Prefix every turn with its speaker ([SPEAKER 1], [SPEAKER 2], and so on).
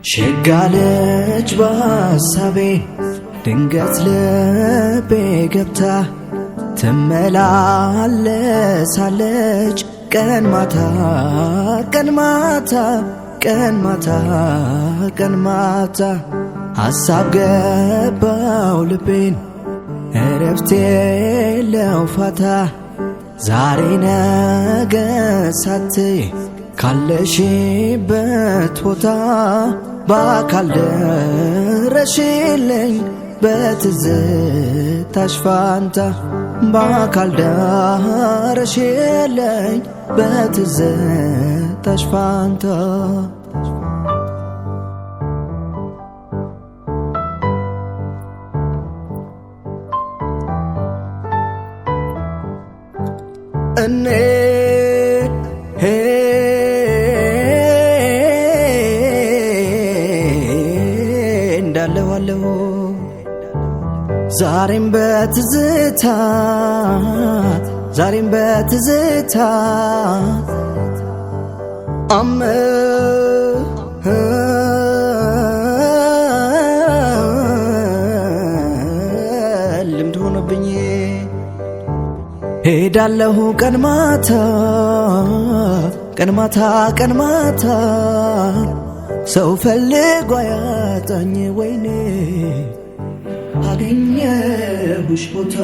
[SPEAKER 1] ሸጋለች በሐሳቤ ድንገት ልቤ ገብታ ትመላለሳለች ቀን ማታ ቀን ማታ ቀን ማታ ቀን ማታ ሐሳብ ገባው ልቤን እረፍቴ የለው ፋታ ዛሬ ነገ ሳትይ ካለሽበት ቦታ በአካል ደረሽልኝ በትዝታሽ ፋንታ በአካል ደረሽልኝ በትዝታሽ ፋንታ እኔ እንዳለዋለሁ ዛሬም በትዝታ ዛሬም በትዝታ ልምድ ሆነብኝ ሄዳለሁ ቀን ማታ ቀን ማታ ቀን ማታ ሰው ፈልጎ ያጣኝ ወይኔ አገኘሁሽ ቦታ